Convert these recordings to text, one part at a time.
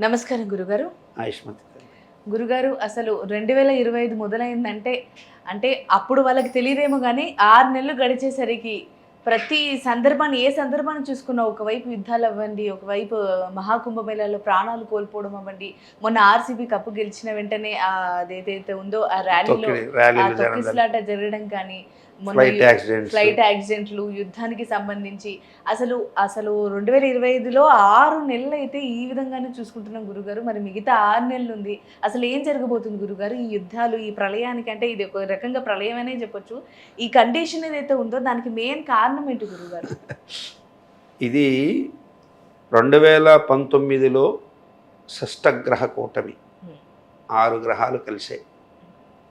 నమస్కారం గురుగారు. ఆయుష్మతి. గురుగారు అసలు 2025 మొదలైందంటే అంటే అప్పుడు వాళ్ళకి తెలియదేమో కానీ 6 నెలలు గడిచేసరికి ప్రతి సందర్భాన్ని ఏ సందర్భాన్ని చూసుకున్నా ఒకవైపు యుద్ధాలు అవ్వండి, ఒకవైపు మహాకుంభమేళాలో ప్రాణాలు కోల్పోవడం అవ్వండి, మొన్న ఆర్సీబీ కప్పు గెలిచిన వెంటనే అదేదైతే ఉందో ఆ ర్యాలీలో తొక్కిసలాట జరగడం కానీ, ఫ్లైట్ యాక్సిడెంట్లు, యుద్ధానికి సంబంధించి అసలు అసలు 2025లో 6 నెలలు అయితే ఈ విధంగానే చూసుకుంటున్నాం గురుగారు. మరి మిగతా 6 నెలలు ఉంది, అసలు ఏం జరగబోతుంది గురుగారు? ఈ యుద్ధాలు, ఈ ప్రళయానికి, అంటే ఇది ఒక రకంగా ప్రళయం అనే చెప్పొచ్చు, ఈ కండిషన్ ఏదైతే ఉందో దానికి మెయిన్ కారణం ఏంటి గురుగారు? ఇది 2019లో షష్టగ్రహ కూటమి 6 గ్రహాలు కలిసే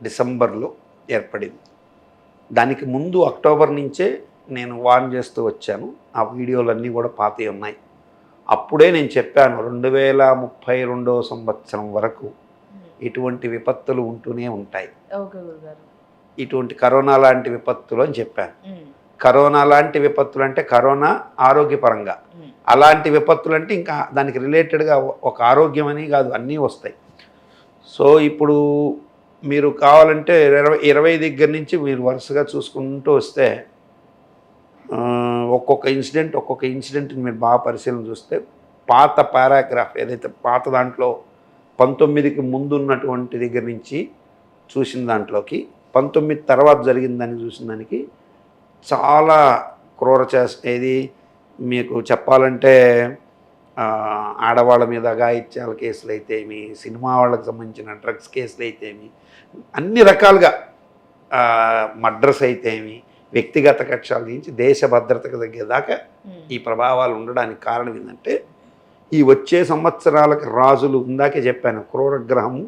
డిసెంబర్లో ఏర్పడింది. దానికి ముందు అక్టోబర్ నుంచే నేను వార్న్ చేస్తూ వచ్చాను. ఆ వీడియోలన్నీ కూడా పాతవి ఉన్నాయి. అప్పుడే నేను చెప్పాను 2032వ సంవత్సరం వరకు ఇటువంటి విపత్తులు ఉంటూనే ఉంటాయి, ఇటువంటి కరోనా లాంటి విపత్తులు అని చెప్పాను. కరోనా లాంటి విపత్తులు అంటే కరోనా ఆరోగ్యపరంగా, అలాంటి విపత్తులు అంటే ఇంకా దానికి రిలేటెడ్గా ఒక ఆరోగ్యం అని కాదు, అన్నీ వస్తాయి. సో ఇప్పుడు మీరు కావాలంటే 20 దగ్గర నుంచి మీరు వరుసగా చూసుకుంటూ వస్తే ఒక్కొక్క ఇన్సిడెంట్ని మీరు బాగా పరిశీలన చూస్తే పాత పారాగ్రాఫ్ ఏదైతే పాత దాంట్లో 19కి ముందు ఉన్నటువంటి దగ్గర నుంచి చూసిన దాంట్లోకి 19 తర్వాత జరిగిందని చూసిన దానికి చాలా ఏది మీకు చెప్పాలంటే ఆడవాళ్ళ మీద అఘాయిత్యాల కేసులు అయితేమి, సినిమా వాళ్ళకి సంబంధించిన డ్రగ్స్ కేసులు అయితేమి, అన్ని రకాలుగా మర్డర్స్ అయితేమి, వ్యక్తిగత కక్షాల నుంచి దేశ భద్రతకు తగ్గేదాకా ఈ ప్రభావాలు ఉండడానికి కారణం ఏంటంటే ఈ వచ్చే సంవత్సరాలకు రాజులు, ఇందాకే చెప్పాను, క్రూరగ్రహము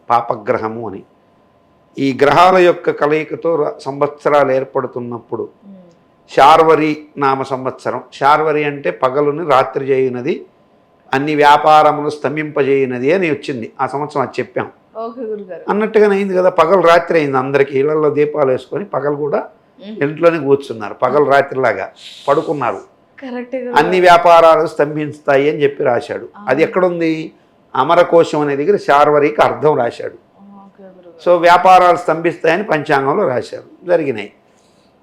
పాపగ్రహము అని. ఈ గ్రహాల యొక్క కలయికతో సంవత్సరాలు ఏర్పడుతున్నప్పుడు శార్వరి నామ సంవత్సరం, శార్వరి అంటే పగలుని రాత్రి చేయునది, అన్ని వ్యాపారములు స్తంభింపజేయునది అని వచ్చింది. ఆ సంవత్సరం అది చెప్పాం. అన్నట్టుగానే అయింది కదా, పగలు రాత్రి అయింది. అందరికీ ఇళ్లలో దీపాలు వేసుకొని పగలు కూడా ఇంట్లోనే కూర్చున్నారు, పగలు రాత్రిలాగా పడుకున్నారు. అన్ని వ్యాపారాలు స్తంభిస్తాయి అని చెప్పి రాశాడు. అది ఎక్కడుంది? అమరకోశం అనే దగ్గర శార్వరికి అర్థం రాశాడు. సో వ్యాపారాలు స్తంభిస్తాయని పంచాంగంలో రాశారు, జరిగినాయి.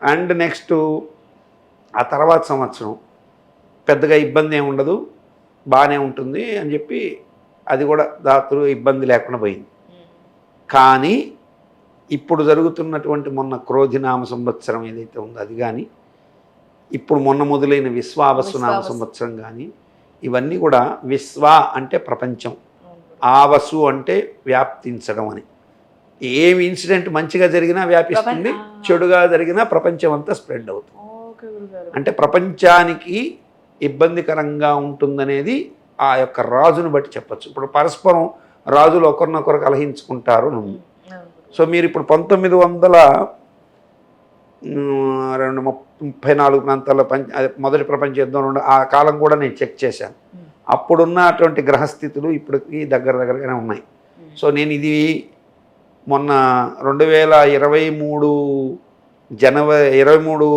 అండ్ నెక్స్ట్ ఆ తర్వాత సంవత్సరం పెద్దగా ఇబ్బంది ఏమి ఉండదు, బాగానే ఉంటుంది అని చెప్పి అది కూడా దాతృ ఇబ్బంది లేకుండా పోయింది. కానీ ఇప్పుడు జరుగుతున్నటువంటి మొన్న క్రోధినామ సంవత్సరం ఏదైతే ఉందో అది కానీ, ఇప్పుడు మొన్న మొదలైన విశ్వావసు నామ సంవత్సరం కానీ, ఇవన్నీ కూడా విశ్వ అంటే ప్రపంచం, ఆవసు అంటే వ్యాప్తించడం అని. ఏమి ఇన్సిడెంట్ మంచిగా జరిగినా వ్యాపిస్తుంది, చెడుగా జరిగినా ప్రపంచం అంతా స్ప్రెడ్ అవుతుంది. అంటే ప్రపంచానికి ఇబ్బందికరంగా ఉంటుందనేది ఆ యొక్క రాజును బట్టి చెప్పచ్చు. ఇప్పుడు పరస్పరం రాజులు ఒకరినొకరు కలహించుకుంటారు. సో మీరు ఇప్పుడు 1934 ప్రాంతాల్లో మొదటి ప్రపంచ యుద్ధం ఆ కాలం కూడా నేను చెక్ చేశాను. అప్పుడున్నటువంటి గ్రహస్థితులు ఇప్పటికి దగ్గరగానే ఉన్నాయి. సో నేను ఇది మొన్న 2023 జనవరి 23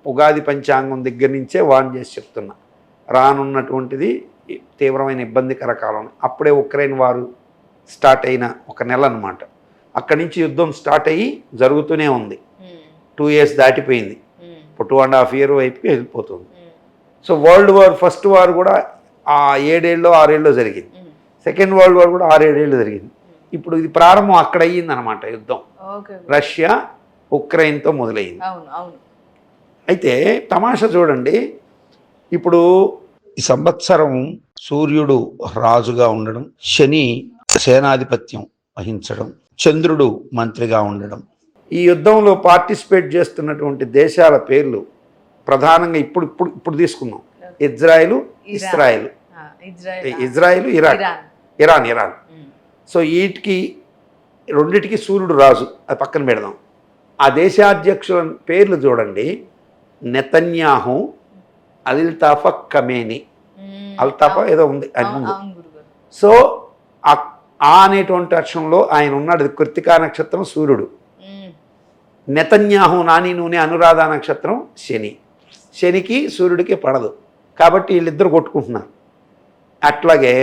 ఉగాది పంచాంగం దగ్గర నుంచే వార్న్ చేసి చెప్తున్నా, రానున్నటువంటిది తీవ్రమైన ఇబ్బందికర కాలం. అప్పుడే ఉక్రెయిన్ వారు స్టార్ట్ అయిన ఒక నెల అన్నమాట. అక్కడి నుంచి యుద్ధం స్టార్ట్ అయ్యి జరుగుతూనే ఉంది. 2 years దాటిపోయింది, ఇప్పుడు 2.5 years వైపుకి వెళ్ళిపోతుంది. So world war first war కూడా ఆ 7 ఏళ్ళలో 6 ఏళ్ళలో జరిగింది. సెకండ్ వరల్డ్ వార్ కూడా 6-7 ఏళ్ళు జరిగింది. ఇప్పుడు ఇది ప్రారంభం అక్కడ అయ్యిందనమాట యుద్ధం, రష్యా ఉక్రెయిన్తో మొదలయ్యింది. అయితే తమాషా చూడండి, ఇప్పుడు ఈ సంవత్సరం సూర్యుడు రాజుగా ఉండడం, శని సేనాధిపత్యం వహించడం, చంద్రుడు మంత్రిగా ఉండడం, ఈ యుద్ధంలో పార్టిసిపేట్ చేస్తున్నటువంటి దేశాల పేర్లు ప్రధానంగా ఇప్పుడు తీసుకున్నాం. Israel, Iran. సో వీటికి రెండిటికి సూర్యుడు రాజు, అది పక్కన పెడదాం. ఆ దేశాధ్యక్షుల పేర్లు చూడండి, నెతన్యాహు, అల్తాఫా ఖమేని, అల్తాఫా ఏదో ఉంది అది ముందు. సో ఆ అనేటువంటి అక్షరంలో ఆయన ఉన్నాడు. కృత్తికా నక్షత్రం సూర్యుడు, నెతన్యాహు నాని నూనె అనురాధ నక్షత్రం శని. శనికి సూర్యుడికి పడదు కాబట్టి వీళ్ళిద్దరు కొట్టుకుంటున్నారు. అట్లాగే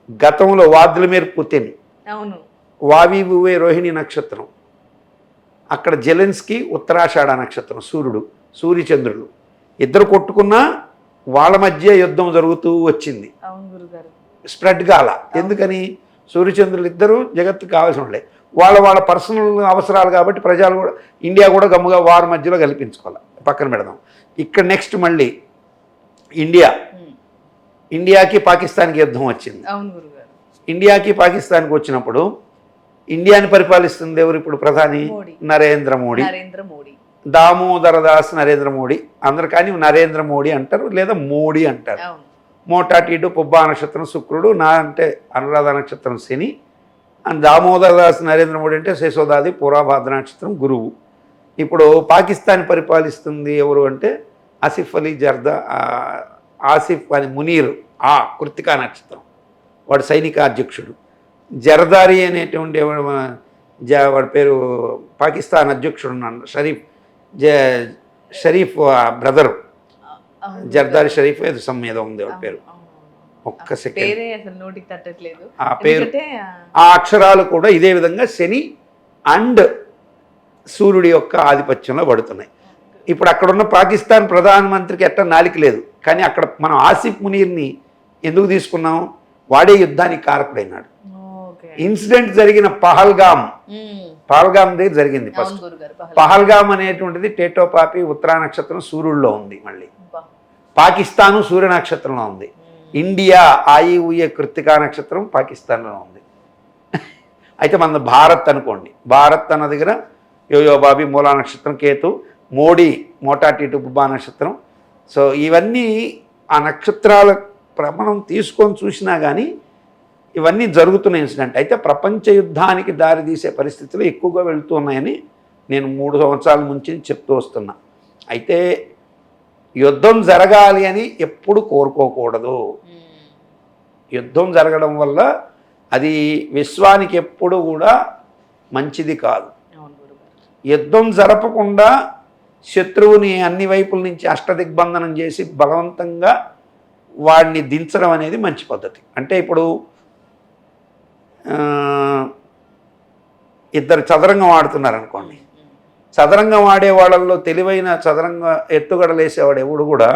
గతంలో వ్లాదిమిర్ పుతిన్, అవును. వావివువే రోహిణి నక్షత్రం, అక్కడ జెలెన్స్కీ ఉత్తరాషాఢ నక్షత్రం, సూర్యచంద్రులు ఇద్దరు కొట్టుకున్నా వాళ్ళ మధ్య యుద్ధం జరుగుతూ వచ్చింది. అవును గురుగారు. స్ప్రెడ్ కాల. ఎందుకని? సూర్యచంద్రులు ఇద్దరు జగత్తుకు కావాల్సిన వాళ్ళే. వాళ్ళ పర్సనల్ అవసరాలు కాబట్టి ప్రజలు కూడా, ఇండియా కూడా గమ్ముగా వారి మధ్యలో కల్పించుకోవాలి. పక్కన పెడదాం. ఇక్కడ నెక్స్ట్ మళ్ళీ ఇండియాకి పాకిస్తాన్కి యుద్ధం వచ్చింది. అవును గురుగారు. ఇండియాకి పాకిస్తాన్కి వచ్చినప్పుడు ఇండియాని పరిపాలిస్తుంది ఎవరు ఇప్పుడు? ప్రధాని నరేంద్ర మోడీ. దామోదరదాస్ నరేంద్ర మోడీ అందరు, కానీ నరేంద్ర మోడీ అంటారు లేదా మోడీ అంటారు. మోటాటిడు పుబ్బా నక్షత్రం శుక్రుడు, నా అంటే అనురాధ నక్షత్రం శని, అండ్ దామోదరదాస్ నరేంద్ర మోడీ అంటే శేషోదాది పూర్వభాద్ర నక్షత్రం గురువు. ఇప్పుడు పాకిస్తాన్ పరిపాలిస్తుంది ఎవరు అంటే ఆసిఫ్ అలీ ఆసిఫ్ అని మునీర్, కృత్తికా నక్షత్రం, వాడు సైనిక అధ్యక్షుడు. జర్దారీ అనేటువంటి వాడి పేరు పాకిస్తాన్ అధ్యక్షుడు ఉన్నాడు, షరీఫ్ బ్రదర్, జర్దారీ షరీఫ్ ఏదో ఏదో ఉంది వాడి పేరు. ఒక్క సెకండ్. ఆ పేరు, ఆ అక్షరాలు కూడా ఇదే విధంగా శని అండ్ సూర్యుడి యొక్క ఆధిపత్యంలో పడుతున్నాయి. ఇప్పుడు అక్కడున్న పాకిస్తాన్ ప్రధానమంత్రికి ఎట్లా నాలిక లేదు, కానీ అక్కడ మనం ఆసిఫ్ మునీర్ని ఎందుకు తీసుకున్నాం? వాడే యుద్ధానికి కారకుడైనాడు. ఇన్సిడెంట్ జరిగిన పహల్గామ్ దగ్గర జరిగింది. ఫస్ట్ పహల్గామ్ అనేటువంటిది టేటోపాపి ఉత్తరా నక్షత్రం సూర్యుడిలో ఉంది. మళ్ళీ పాకిస్తాను సూర్య నక్షత్రంలో ఉంది. ఇండియా ఆయివుయే కృత్తికా నక్షత్రం పాకిస్తాన్లో ఉంది. అయితే మన భారత్ అనుకోండి, భారత్ అన్న దగ్గర యోయోబాబి మూలా నక్షత్రం, కేతు, మోడీ మోటాటిటు బుబ్బా నక్షత్రం. సో ఇవన్నీ ఆ నక్షత్రాల ప్రమాణం తీసుకొని చూసినా కానీ ఇవన్నీ జరుగుతున్న ఇన్సిడెంట్. అయితే ప్రపంచ యుద్ధానికి దారితీసే పరిస్థితులు ఎక్కువగా వెళుతూ ఉన్నాయని నేను 3 సంవత్సరాల నుంచి చెప్తూ వస్తున్నా. అయితే యుద్ధం జరగాలి అని ఎప్పుడు కోరుకోకూడదు. యుద్ధం జరగడం వల్ల అది విశ్వానికి ఎప్పుడు కూడా మంచిది కాదు. యుద్ధం జరపకుండా శత్రువుని అన్ని వైపుల నుంచి అష్టదిగ్బంధనం చేసి బలవంతంగా వాడిని దించడం అనేది మంచి పద్ధతి. అంటే ఇప్పుడు ఇద్దరు చదరంగం ఆడుతున్నారు అనుకోండి, చదరంగం ఆడే వాళ్ళల్లో తెలివైన చదరంగ ఎత్తుగడలు వేసేవాడు ఎవడు కూడా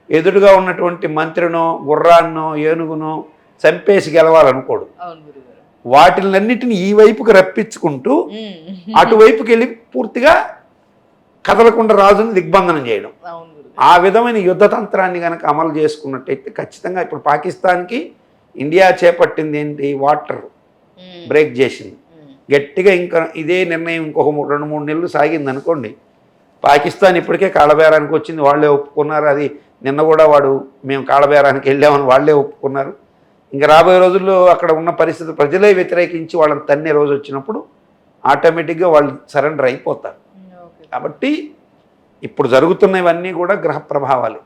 ఎదురుగా ఉన్నటువంటి మంత్రినో గుర్రాన్నో ఏనుగునో చంపేసి గెలవాలనుకోడు. వాటిలన్నిటిని ఈ వైపుకి రప్పించుకుంటూ అటువైపుకి వెళ్ళి పూర్తిగా కదలకుండా రాజుని దిగ్బంధనం చేయడం. ఆ విధమైన యుద్ధ తంత్రాన్ని కనుక అమలు చేసుకున్నట్టయితే ఖచ్చితంగా ఇప్పుడు పాకిస్తాన్కి ఇండియా చేపట్టింది ఏంటి? వాటర్ బ్రేక్ చేసింది గట్టిగా. ఇంకా ఇదే నిర్ణయం ఇంకొక 2-3 నెలలు సాగింది అనుకోండి, పాకిస్తాన్ ఇప్పటికే కాళ్ళబేరానికి వచ్చింది, వాళ్ళే ఒప్పుకున్నారు. అది నిన్న కూడా మేము కాళ్ళబేరానికి వెళ్ళామని వాళ్ళే ఒప్పుకున్నారు. ఇంకా రాబోయే రోజుల్లో అక్కడ ఉన్న పరిస్థితి ప్రజలే వ్యతిరేకించి వాళ్ళని తన్నే రోజు వచ్చినప్పుడు ఆటోమేటిక్గా వాళ్ళు సరెండర్ అయిపోతారు. కాబట్టి ఇప్పుడు జరుగుతున్నవన్నీ కూడా గ్రహ ప్రభావాలు.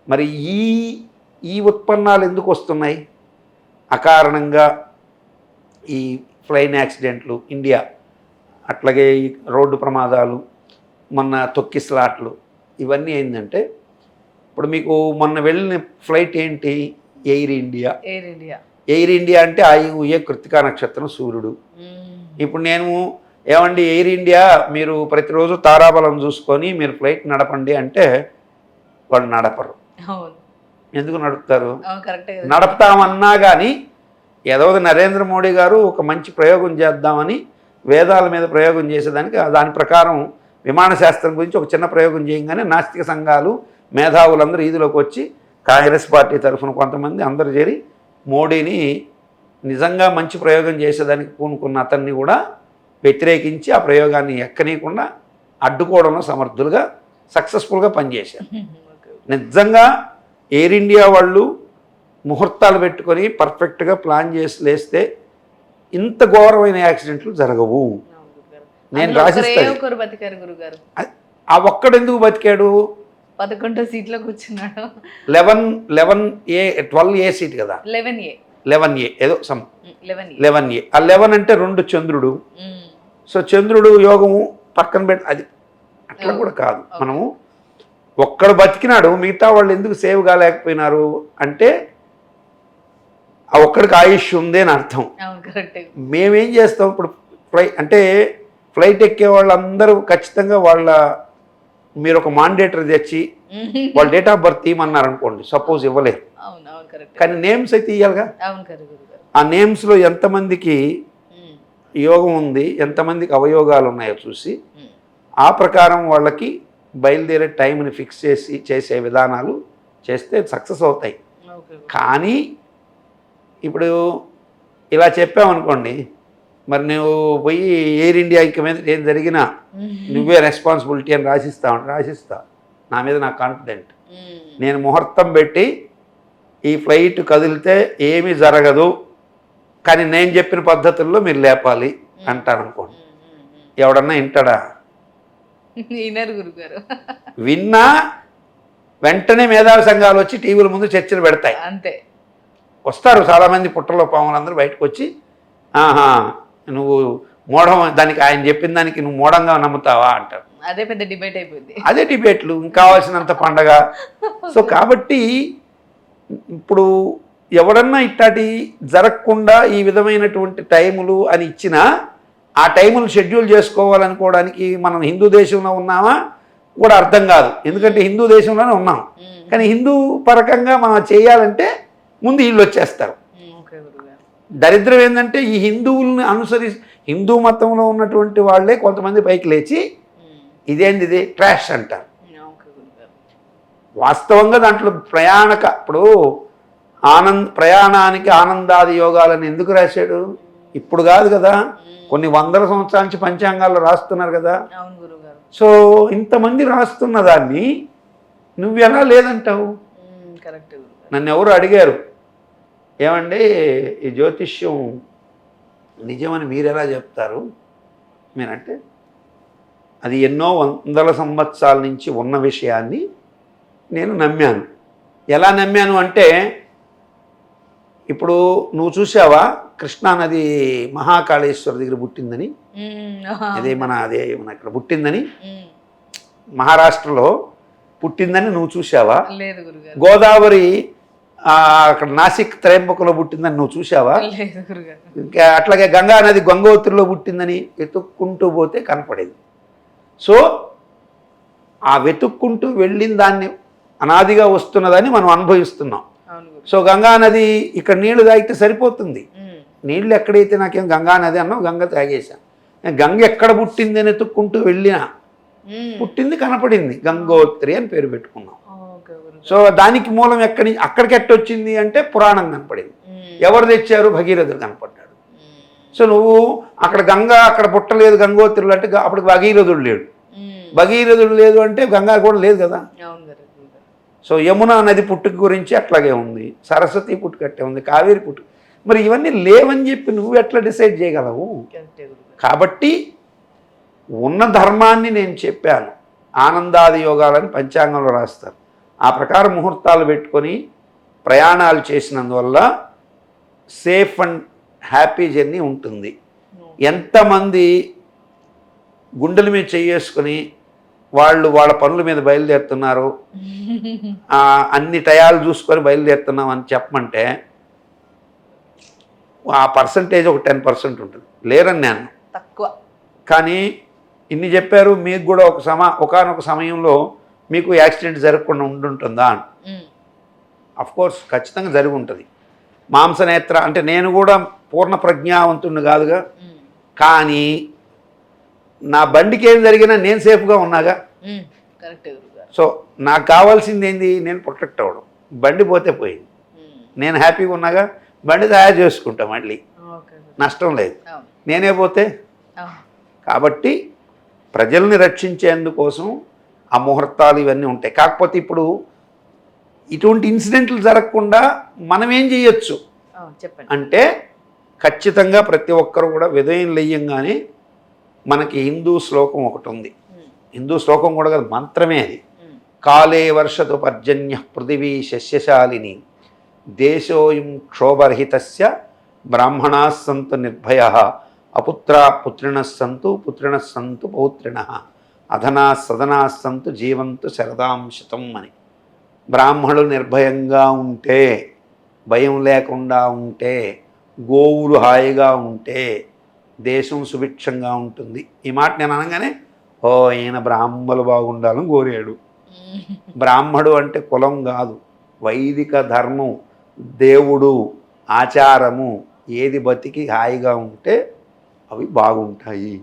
మరి ఈ ఉత్పన్నాలు ఎందుకు వస్తున్నాయి? అకారణంగా ఈ ఫ్లైన్ యాక్సిడెంట్లు ఇండియా, అట్లాగే ఈ రోడ్డు ప్రమాదాలు, మొన్న తొక్కిస్లాట్లు, ఇవన్నీ ఏంటంటే ఇప్పుడు మీకు మొన్న వెళ్ళిన ఫ్లైట్ ఏంటి? ఎయిర్ ఇండియా అంటే ఆయువుయే కృత్తికా నక్షత్రం సూర్యుడు. ఇప్పుడు నేను ఏమండి ఎయిర్ ఇండియా మీరు ప్రతిరోజు తారాబలం చూసుకొని మీరు ఫ్లైట్ నడపండి అంటే వాళ్ళు నడపరు. ఎందుకు నడుపుతారు? నడుపుతామన్నా కానీ ఏదో నరేంద్ర మోడీ గారు ఒక మంచి ప్రయోగం చేద్దామని వేదాల మీద ప్రయోగం చేసేదానికి దాని ప్రకారం విమాన శాస్త్రం గురించి ఒక చిన్న ప్రయోగం చేయగానే నాస్తిక సంఘాలు మేధావులందరూ ఈదులోకి వచ్చి కాంగ్రెస్ పార్టీ తరఫున కొంతమంది అందరూ చేరి మోడీని నిజంగా మంచి ప్రయోగం చేసేదానికి పూనుకున్న అతన్ని కూడా వ్యతిరేకించి ఆ ప్రయోగాన్ని ఎక్కనీయకుండా అడ్డుకోవడంలో సమర్థులుగా సక్సెస్ఫుల్గా పనిచేశారు. నిజంగా ఎయిర్ ఇండియా వాళ్ళు ముహూర్తాలు పెట్టుకొని పర్ఫెక్ట్గా ప్లాన్ చేసి లేస్తే ఇంత ఘోరమైన యాక్సిడెంట్లు జరగవు. నేను రాసిస్తాను. ఆ ఒక్కడెందుకు బతికాడు? 11వ సీట్లో కూర్చున్నాడు. 12A సీట్ కదా, 11A ఏదో 11A. ఆ 11 అంటే 2 చంద్రుడు. సో చంద్రుడు యోగము పక్కన పెట్టి అది అట్లా కూడా కాదు. మనము ఒక్కడు బతికినాడు, మిగతా వాళ్ళు ఎందుకు సేవ్ కాలేకపోయినారు అంటే ఆ ఒక్కడికి ఆయుష్ ఉంది అని అర్థం. అవును కరెక్ట్. మేమేం చేస్తాం ఇప్పుడు ఫ్లైట్ ఎక్కే వాళ్ళందరూ ఖచ్చితంగా మీరు ఒక మాండేటరీ తెచ్చి వాళ్ళ డేట్ ఆఫ్ బర్త్ తీయమన్నారు అనుకోండి, సపోజ్ ఇవ్వలేరు. అవును అవును కరెక్ట్. కానీ నేమ్స్ అయితే ఇవ్వాలిగా. అవును కరెక్ట్. ఆ నేమ్స్లో ఎంతమందికి యోగం ఉంది, ఎంతమందికి అవయోగాలు ఉన్నాయో చూసి ఆ ప్రకారం వాళ్ళకి బయలుదేరే టైంని ఫిక్స్ చేసే విధానాలు చేస్తే సక్సెస్ అవుతాయి. కానీ ఇప్పుడు ఇలా చెప్పామనుకోండి, మరి నువ్వు పోయి ఎయిర్ ఇండియా ఇంక మీద ఏం జరిగినా నువ్వే రెస్పాన్సిబిలిటీ అని రాసిస్తా. నా మీద నాకు కాన్ఫిడెంట్. నేను ముహూర్తం పెట్టి ఈ ఫ్లైట్ కదిలితే ఏమీ జరగదు, కానీ నేను చెప్పిన పద్ధతుల్లో మీరు లేపాలి అంటాను అనుకోండి, ఎవడన్నా వింటాడా? గురుగారు విన్నా వెంటనే మేధావి సంఘాలు వచ్చి టీవీల ముందు చర్చలు పెడతాయి. అంతే. వస్తారు చాలామంది పుట్టలో పాములందరూ బయటకు వచ్చి, ఆహా నువ్వు మూఢం, దానికి ఆయన చెప్పిన దానికి నువ్వు మూఢంగా నమ్ముతావా అంటారు. అదే పెద్ద డిబేట్ అయిపోయింది. అదే డిబేట్లు, కావాల్సినంత పండగ. సో కాబట్టి ఇప్పుడు ఎవడన్నా ఇట్లాంటి జరగకుండా ఈ విధమైనటువంటి టైములు అని ఇచ్చినా ఆ టైములు షెడ్యూల్ చేసుకోవాలనుకోవడానికి మనం హిందూ దేశంలో ఉన్నామా కూడా అర్థం కాదు. ఎందుకంటే హిందూ దేశంలోనే ఉన్నాం, కానీ హిందూ పరకంగా మనం చేయాలంటే ముందు వీళ్ళు వచ్చేస్తారు. దరిద్రం ఏంటంటే ఈ హిందువుల్ని హిందూ మతంలో ఉన్నటువంటి వాళ్ళే కొంతమంది పైకి లేచి ఇదేంటిది ట్రాష్ అంటారు. వాస్తవంగా దాంట్లో ఇప్పుడు ప్రయాణానికి ఆనందాది యోగాలని ఎందుకు రాశాడు? ఇప్పుడు కాదు కదా, కొన్ని వందల సంవత్సరాల నుంచి పంచాంగాల్లో రాస్తున్నారు కదా. సో ఇంతమంది రాస్తున్న దాన్ని నువ్వు ఎలా లేదంటావు? నన్ను ఎవరు అడిగారు, ఏమండి ఈ జ్యోతిష్యం నిజమని మీరు ఎలా చెప్తారు? నేనంటే అది ఎన్నో వందల సంవత్సరాల నుంచి ఉన్న విషయాన్ని నేను నమ్మాను. ఎలా నమ్మాను అంటే, ఇప్పుడు నువ్వు చూసావా కృష్ణానది మహాకాళేశ్వర దగ్గర పుట్టిందని, అదే మన ఇక్కడ పుట్టిందని, మహారాష్ట్రలో పుట్టిందని నువ్వు చూసావా? గోదావరి అక్కడ నాసిక్ త్రయంబకులో పుట్టిందని నువ్వు చూసావా? ఇంకా అట్లాగే గంగా నది గంగోత్రిలో పుట్టిందని వెతుక్కుంటూ పోతే కనపడేది. సో ఆ వెతుక్కుంటూ వెళ్ళిన దాన్ని అనాదిగా వస్తున్నదని మనం అనుభవిస్తున్నాం. సో గంగా నది ఇక్కడ నీళ్లు తాగితే సరిపోతుంది. నీళ్ళు ఎక్కడైతే నాకేం గంగా నది అన్నావు, గంగ తాగేశాను. గంగ ఎక్కడ పుట్టింది అని ఎత్తుక్కుంటూ వెళ్ళినా పుట్టింది కనపడింది, గంగోత్రి అని పేరు పెట్టుకున్నాం. సో దానికి మూలం అక్కడికి ఎట్టొచ్చింది అంటే పురాణం కనపడింది. ఎవరు తెచ్చారు? భగీరథుడు కనపడ్డాడు. సో నువ్వు అక్కడ గంగా అక్కడ పుట్టలేదు గంగోత్రులు అంటే అప్పుడు భగీరథుడు లేడు. భగీరథుడు లేదు అంటే గంగా కూడా లేదు కదా. సో యమునా నది పుట్టుక గురించి అట్లాగే ఉంది, సరస్వతి పుట్టుకట్టే ఉంది, కావేరి పుట్టుక. మరి ఇవన్నీ లేవని చెప్పి నువ్వు ఎట్లా డిసైడ్ చేయగలవు? కాబట్టి ఉన్న ధర్మాన్ని నేను చెప్పాను. ఆనందాది యోగాలని పంచాంగంలో రాస్తారు. ఆ ప్రకారం ముహూర్తాలు పెట్టుకొని ప్రయాణాలు చేసినందువల్ల సేఫ్ అండ్ హ్యాపీ జర్నీ ఉంటుంది. ఎంతమంది గుండెల మీద చేసుకొని వాళ్ళ పనుల మీద బయలుదేరుతున్నారు, అన్ని టయాలు చూసుకొని బయలుదేరుతున్నాం అని చెప్పమంటే ఆ పర్సంటేజ్ ఒక 10% ఉంటుంది. లేరని నేను తక్కువ. కానీ ఇన్ని చెప్పారు, మీకు కూడా ఒకానొక సమయంలో మీకు యాక్సిడెంట్ జరగకుండా ఉంటుందా? అఫ్కోర్స్ ఖచ్చితంగా జరిగి ఉంటుంది. మాంసనేత్ర అంటే నేను కూడా పూర్ణ ప్రజ్ఞావంతుడిని కాదుగా, కానీ నా బండికి ఏం జరిగినా నేను సేఫ్గా ఉన్నాగా. సో నాకు కావాల్సింది ఏంది? నేను ప్రొటెక్ట్ అవ్వడం. బండి పోతే పోయింది, నేను హ్యాపీగా ఉన్నాగా. బండి తయారు చేసుకుంటా, మళ్ళీ నష్టం లేదు. నేనే పోతే. కాబట్టి ప్రజల్ని రక్షించేందుకోసం ఆ ముహూర్తాలు ఇవన్నీ ఉంటాయి. కాకపోతే ఇప్పుడు ఇటువంటి ఇన్సిడెంట్లు జరగకుండా మనం ఏం చేయొచ్చు అంటే, ఖచ్చితంగా ప్రతి ఒక్కరు కూడా ఉదయం లేయంగానే మనకి హిందూ శ్లోకం ఒకటి ఉంది. హిందూ శ్లోకం కూడా కాదు, మంత్రమే అది. కాలే వర్షతు పర్జన్య పృథివీ శస్యశాలిని దేశోయం క్షోభరహితస్య బ్రాహ్మణా సంతు నిర్భయ అపుత్రా పుత్రిణస్సంతు పుత్రిణస్సంతు పౌత్రిణ అధనా సదనా సంతు జీవంతు శరదాంశతం అని. బ్రాహ్మణులు నిర్భయంగా ఉంటే భయం లేకుండా ఉంటే, గోవులు హాయిగా ఉంటే దేశం సుభిక్షంగా ఉంటుంది. ఈ మాట నేను అనగానే ఓ ఈయన బ్రాహ్మలు బాగుండాలని కోరాడు. బ్రాహ్మడు అంటే కులం కాదు, వైదిక ధర్మం, దేవుడు, ఆచారము ఏది బతికి హాయిగా ఉంటే అవి బాగుంటాయి.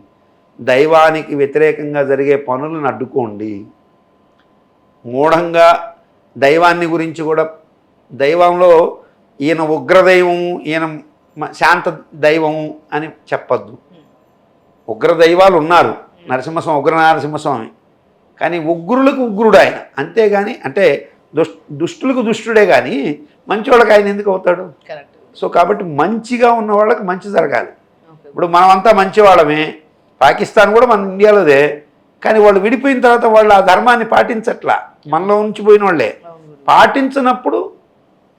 దైవానికి వ్యతిరేకంగా జరిగే పనులను అడ్డుకోండి. మూఢంగా దైవాన్ని గురించి కూడా, దైవంలో ఈయన ఉగ్రదైవము, ఈయన శాంత దైవము అని చెప్పద్దు. ఉగ్రదైవాలు ఉన్నారు, నరసింహస్వామి ఉగ్ర నరసింహస్వామి, కానీ ఉగ్రులకు ఉగ్రుడు ఆయన, అంతేగాని అంటే దుష్టులకు దుష్టుడే కానీ మంచివాళ్ళకి ఆయన ఎందుకు అవుతాడు? సో కాబట్టి మంచిగా ఉన్న వాళ్ళకి మంచి జరగాలి. ఇప్పుడు మనమంతా మంచివాళ్ళమే, పాకిస్తాన్ కూడా మన ఇండియాలోదే, కానీ వాళ్ళు విడిపోయిన తర్వాత వాళ్ళు ఆ ధర్మాన్ని పాటించట్లా, మనలో ఉంచిపోయిన వాళ్ళే. పాటించినప్పుడు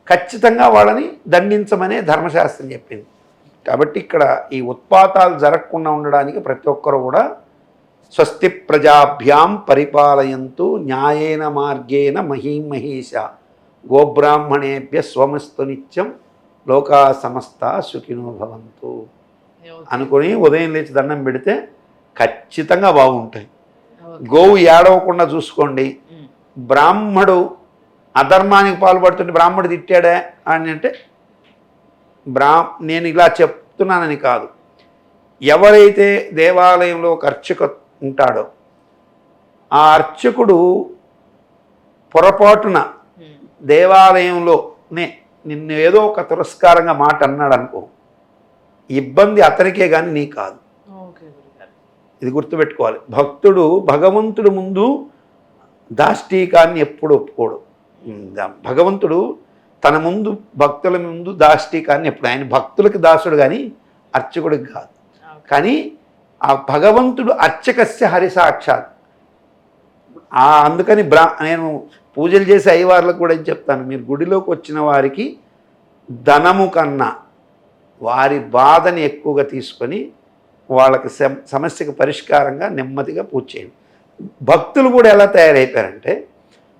ఖచ్చితంగా వాళ్ళని దండించమనే ధర్మశాస్త్రం చెప్పింది. కాబట్టి ఇక్కడ ఈ ఉత్పాతాలు జరగకుండా ఉండడానికి ప్రతి ఒక్కరు కూడా స్వస్తి ప్రజాభ్యాం పరిపాలయంతు న్యాయేన మార్గేణ మహీమహేష గోబ్రాహ్మణేభ్య స్వమస్తు నిత్యం లోకా సమస్త సుఖినో భవంతు అనుకుని ఉదయం లేచి దండం పెడితే ఖచ్చితంగా బాగుంటాయి. గోవు ఏడవకుండా చూసుకోండి. బ్రాహ్మడు అధర్మానికి పాల్పడుతుంటే బ్రాహ్మడు తిట్టాడా అని అంటే నేను ఇలా చెప్తున్నానని కాదు, ఎవరైతే దేవాలయంలో ఒక అర్చక ఉంటాడో ఆ అర్చకుడు పొరపాటున దేవాలయంలోనే నిన్ను ఏదో ఒక తిరస్కారంగా మాట అన్నాడు అనుకో, ఇబ్బంది అతనికే కానీ నీ కాదు. ఇది గుర్తుపెట్టుకోవాలి. భక్తుడు భగవంతుడు ముందు దాష్టీకాన్ని ఎప్పుడు ఒప్పుకోడు. భగవంతుడు తన ముందు భక్తుల ముందు దాష్టీకాన్ని ఎప్పుడు, ఆయన భక్తులకి దాసుడు కానీ అర్చకుడికి కాదు. కానీ ఆ భగవంతుడు అర్చకస్య హరిసాక్షాత్. అందుకని నేను పూజలు చేసే అయ్యవార్లకు కూడా చెప్తాను, మీరు గుడిలోకి వచ్చిన వారికి ధనము కన్నా వారి బాధని ఎక్కువగా తీసుకొని వాళ్ళకి సమస్యకు పరిష్కారంగా నెమ్మదిగా పూజ చేయండి. భక్తులు కూడా ఎలా తయారైపోయారంటే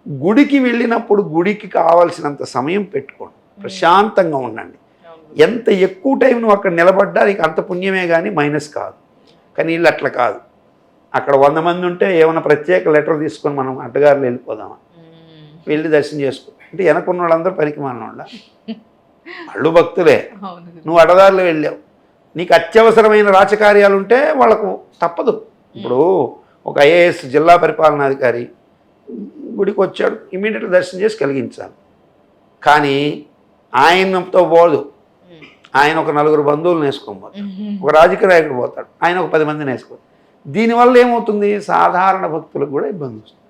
గుడికి వెళ్ళినప్పుడు గుడికి కావాల్సినంత సమయం పెట్టుకోండి, ప్రశాంతంగా ఉండండి. ఎంత ఎక్కువ టైం నువ్వు అక్కడ నిలబడ్డా నీకు అంత పుణ్యమే కానీ మైనస్ కాదు. కానీ వీళ్ళు అట్లా కాదు, అక్కడ 100 మంది ఉంటే ఏమైనా ప్రత్యేక లెటర్ తీసుకొని మనం అడ్డగారులు వెళ్ళిపోదామా, వెళ్ళి దర్శనం చేసుకో అంటే వెనకున్న వాళ్ళందరూ పనికి మానవాళ్ళ, వాళ్ళు భక్తులే. నువ్వు అడ్డదారులు వెళ్ళావు, నీకు అత్యవసరమైన రాజకార్యాలు ఉంటే వాళ్ళకు తప్పదు. ఇప్పుడు ఒక ఐఏఎస్ జిల్లా పరిపాలనాధికారి గుడికి వచ్చాడు, ఇమీడియట్గా దర్శనం చేసి కలిగించాలి. కానీ ఆయనతో పోదు, ఆయన ఒక 4 బంధువులను వేసుకోబోతాడు, ఒక రాజకీయ నాయకుడు పోతాడు, ఆయన ఒక 10 మందిని వేసుకో. దీనివల్ల ఏమవుతుంది, సాధారణ భక్తులకు కూడా ఇబ్బంది వస్తుంది.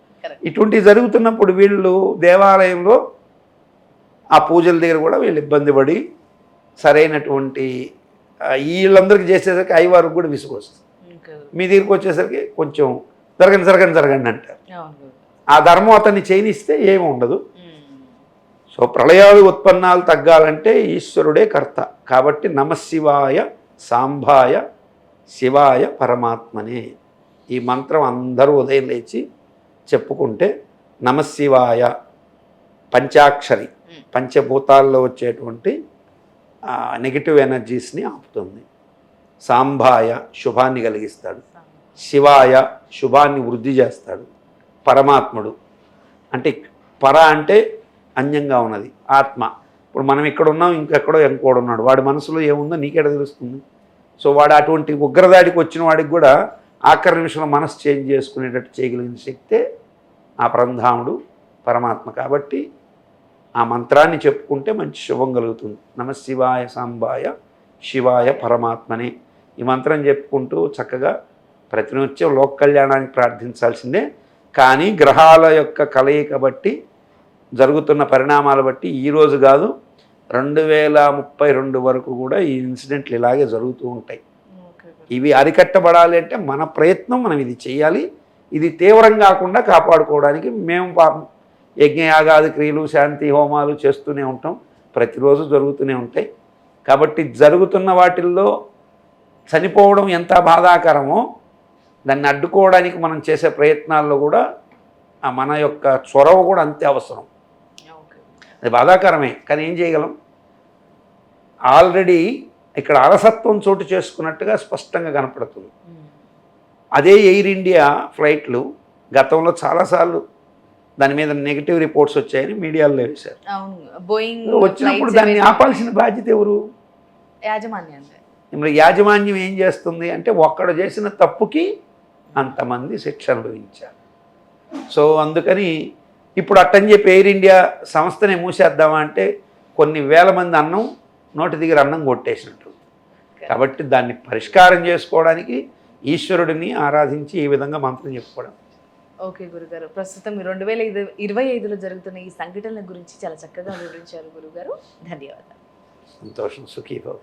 ఇటువంటి జరుగుతున్నప్పుడు వీళ్ళు దేవాలయంలో ఆ పూజల దగ్గర కూడా వీళ్ళు ఇబ్బంది పడి సరైనటువంటి వీళ్ళందరికీ చేసేసరికి అయ్యవారికి కూడా విసుగు వస్తుంది. మీ దగ్గరికి వచ్చేసరికి కొంచెం జరగండి అంటారు. ఆ ధర్మం అతన్ని చేయనిస్తే ఏమి ఉండదు. సో ప్రళయాలు ఉత్పన్నాలు తగ్గాలంటే ఈశ్వరుడే కర్త. కాబట్టి నమశివాయ సాంబాయ శివాయ పరమాత్మనే ఈ మంత్రం అందరూ ఉదయం లేచి చెప్పుకుంటే నమశివాయ పంచాక్షరి, పంచభూతాల్లో వచ్చేటువంటి నెగిటివ్ ఎనర్జీస్ని ఆపుతుంది. సాంబాయ శుభాన్ని కలిగిస్తాడు, శివాయ శుభాన్ని వృద్ధి చేస్తాడు. పరమాత్ముడు అంటే పర అంటే అన్యంగా ఉన్నది ఆత్మ. ఇప్పుడు మనం ఇక్కడ ఉన్నాం, ఇంకెక్కడో ఇంకోడున్నాడు, వాడి మనసులో ఏముందో నీకెడ తెలుస్తుంది. సో వాడు అటువంటి ఉగ్రదాడికి వచ్చిన వాడికి కూడా ఆఖరి నిమిషంలో మనసు చేంజ్ చేసుకునేటట్టు చేయగలిగిన శక్తే ఆ పరంధాముడు పరమాత్మ. కాబట్టి ఆ మంత్రాన్ని చెప్పుకుంటే మంచి శుభం కలుగుతుంది. నమశివాయ సాంబాయ శివాయ పరమాత్మనే ఈ మంత్రం చెప్పుకుంటూ చక్కగా ప్రతినిత్యం లోక కళ్యాణానికి ప్రార్థించాల్సిందే. కానీ గ్రహాల యొక్క కలయిక బట్టి జరుగుతున్న పరిణామాలు బట్టి ఈరోజు కాదు 2032 వరకు కూడా ఈ ఇన్సిడెంట్లు ఇలాగే జరుగుతూ ఉంటాయి. ఇవి అరికట్టబడాలి అంటే మన ప్రయత్నం, మనం ఇది చేయాలి. ఇది తీవ్రం కాకుండా కాపాడుకోవడానికి మేము యజ్ఞయాగాది క్రియలు, శాంతి హోమాలు చేస్తూనే ఉంటాం, ప్రతిరోజు జరుగుతూనే ఉంటాయి. కాబట్టి జరుగుతున్న వాటిల్లో చనిపోవడం ఎంత బాధాకరమో దాన్ని అడ్డుకోవడానికి మనం చేసే ప్రయత్నాల్లో కూడా మన యొక్క చొరవ కూడా అంతే అవసరం. అది బాధాకరమే, కానీ ఏం చేయగలం. ఆల్రెడీ ఇక్కడ అలసత్వం చోటు చేసుకున్నట్టుగా స్పష్టంగా కనపడుతుంది. అదే ఎయిర్ ఇండియా ఫ్లైట్లు గతంలో చాలాసార్లు దాని మీద నెగిటివ్ రిపోర్ట్స్ వచ్చాయని మీడియాలో వేశారు. అవును, బోయింగ్ వచ్చినప్పుడు దాన్ని ఆపాల్సిన బాధ్యత ఎవరు? యాజమాన్యం. మరి యాజమాన్యం ఏం చేస్తుంది అంటే ఒక్కడు చేసిన తప్పుకి అంతమంది శిక్ష అనుభవించారు. సో అందుకని ఇప్పుడు అట్టని చెప్పి ఎయిర్ ఇండియా సంస్థనే మూసేద్దామా అంటే కొన్ని వేల మంది అన్నం నోటి దగ్గర అన్నం కొట్టేసినట్టు. కాబట్టి దాన్ని పరిష్కారం చేసుకోవడానికి ఈశ్వరుడిని ఆరాధించి ఈ విధంగా మంత్రం చెప్పుకోవడం. ఓకే గురుగారు, ప్రస్తుతం 2025లో జరుగుతున్న ఈ సంఘటనల గురించి చాలా చక్కగా వివరించారు గురుగారు. ధన్యవాదాలు. సంతోషం, సుఖీభవ.